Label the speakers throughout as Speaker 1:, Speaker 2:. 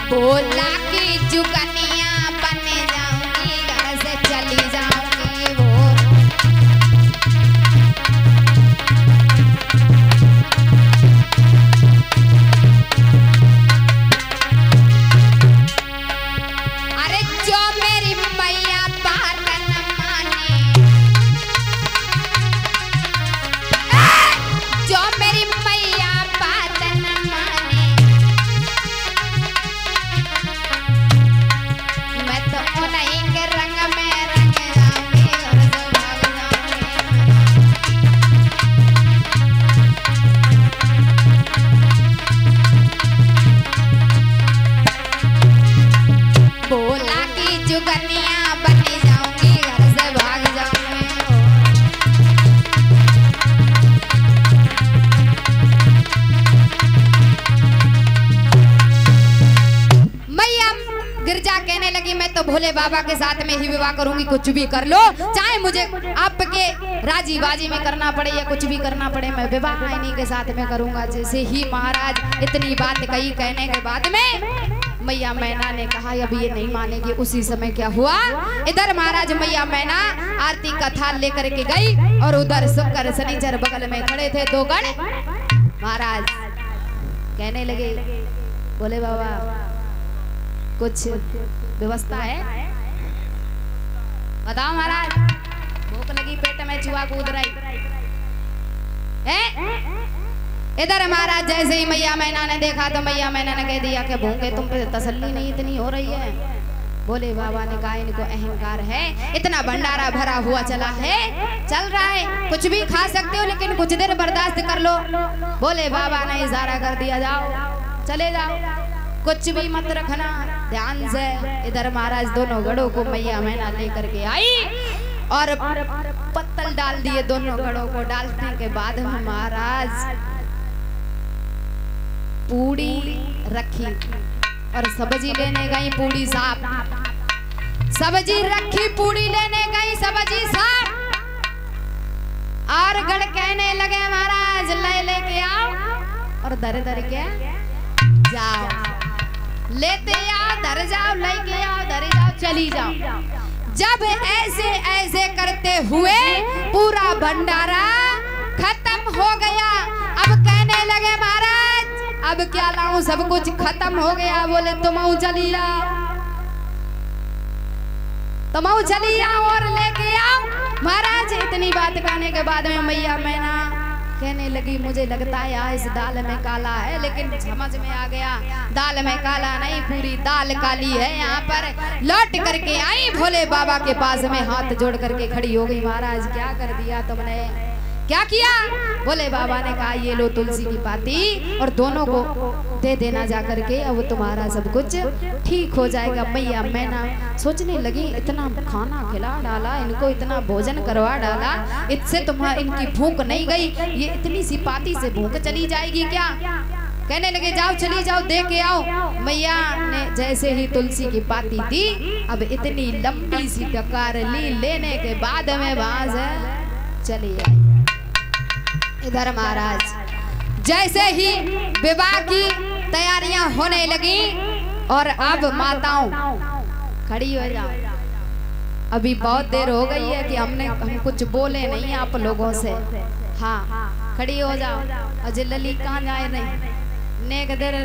Speaker 1: बोला कि जुगनिया बन जाऊंगी, घर से चली जाऊंगी वो। अरे जो मेरी मैया बात न माने, जो मेरी मैया बात न माने, मैं तो उन्हीं के रंग में रंग जाऊंगी, घर से भाग जाऊंगी। बोला कि जुगनिया बन जाऊंगी, घर से भाग जाऊंगी। मैया गिरजा कहने लगी मैं तो भोले बाबा के साथ में ही विवाह करूंगी, कुछ भी कर लो, चाहे मुझे आपके राजी बाजी में करना पड़े या कुछ भी करना पड़े, मैं विवाह इन्हीं के साथ में करूंगा। जैसे ही महाराज इतनी बात कही, कहने के बाद में मैया मैना ने कहा अब ये नहीं मानेगी। उसी समय क्या हुआ, इधर महाराज मैया मैना आरती का थाल लेकर के गई और उधर शुक्र शनिचर बगल में खड़े थे दो गण। महाराज कहने लगे बोले बाबा कुछ व्यवस्था है, बताओ महाराज। भूख लगी, पेट में चूहा कूद रही है। इधर महाराज जैसे ही मैया मैना ने देखा तो मैया मैना ने कह दिया कि भूखे तुम पे तसल्ली नहीं इतनी हो रही है। बोले बाबा ने कहा इनको अहंकार है, इतना भंडारा भरा हुआ चला है, चल रहा है, कुछ भी खा सकते हो लेकिन कुछ देर बर्दाश्त कर लो। बोले बाबा ने इशारा कर दिया जाओ चले जाओ, कुछ भी मत रखना ध्यान से। इधर महाराज दोनों गढ़ों को मैया मैना लेकर के आई और पत्तल डाल दिए दोनों गढ़ों को। डालने के बाद में महाराज पूड़ी रखी और सब्जी लेने गई, पूड़ी साफ, सब्जी रखी, पूड़ी लेने गई, सब्जी साफ। और गढ़ कहने लगे महाराज ले लेके आओ और दर दर के जाओ, लेते आओ धर जाओ, लेके आओ धर जाओ, चली जाओ। जब ऐसे ऐसे करते हुए पूरा भंडारा खत्म हो गया। अब कहने लगे महाराज अब क्या लाऊं, सब कुछ खत्म हो गया। बोले तुम चली आओ, तुम चली आओ और लेके आओ। महाराज इतनी बात कहने के बाद में मैया मैना कहने लगी मुझे लगता है इस दाल में काला है, लेकिन समझ में आ गया दाल में काला नहीं, पूरी दाल काली है। यहाँ पर लौट करके आई, भोले बाबा के पास में हाथ जोड़ करके खड़ी हो गई। महाराज क्या कर दिया तुमने, क्या किया? भोले बाबा ने कहा ये लो तुलसी की पाती और दोनों को दे देना जा करके, अब तुम्हारा सब कुछ ठीक हो जाएगा। मैया मैना सोचने लगी इतना खाना खिला डाला, इनको इतना भोजन करवा डाला, इससे तुम्हारी इनकी भूख नहीं गई, ये इतनी सी पाती से भूख चली जाएगी क्या? कहने लगे जाओ चली जाओ दे के आओ। मैया ने जैसे ही तुलसी की पाती दी, अब इतनी लंबी सी डकार ली, लेने के बाद में वहां से चली आई। इधर महाराज जैसे ही विवाह की तैयारियां होने लगी और अब माताओं खड़ी हो जाओ, अभी बहुत देर हो गई है कि हम कुछ बोले नहीं आप लोगों से। हाँ खड़ी हो जाओ। अजय लली कहाँ जाए नहीं, नेक देर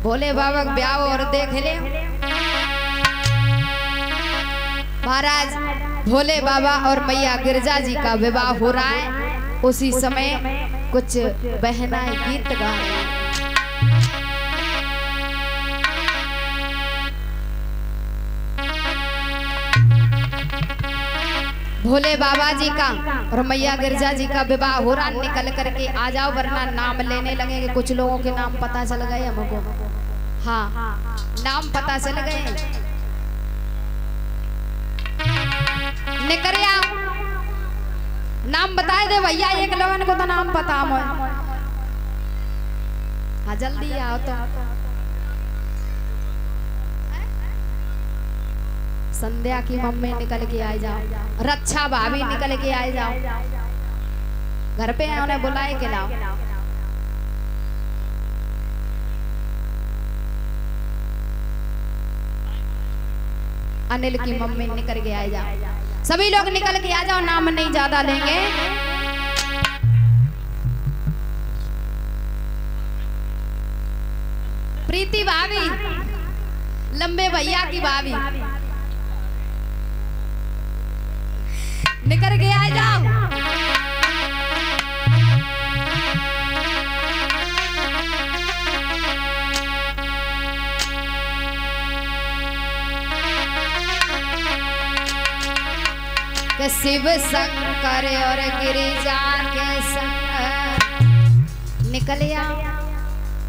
Speaker 1: भोले बाबा ब्याह और देख ले। महाराज भोले बाबा और मैया गिरजा जी का विवाह हो रहा है। उसी समय कुछ बहनाएं गीत गा रही हैं। भोले बाबा जी का और मैया गिरजा जी का विवाह हो रहा, निकल करके आ जाओ वरना नाम लेने लगेंगे। कुछ लोगों के नाम पता चल गए हमको, हाँ नाम पता चल गए, निकल आओ नाम बताए दे भैया, एक लोगन को तो नाम पता है। हाँ जल्दी आओ तो। संध्या की मम्मी निकल के आ जाओ, रक्षा भाभी निकल के आ जाओ, घर पे है उन्हें बुलाए के लाओ। अनिल की मम्मी निकल के आ जाओ, सभी लोग निकल के आ जाओ, नाम नहीं ज्यादा लेंगे। प्रीति भाभी, लंबे भैया की भाभी, निकल के आ जाओ। के शिव शंकर और गिरिजा के संग निकल आओ,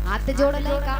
Speaker 1: हाथ जोड़ लेगा।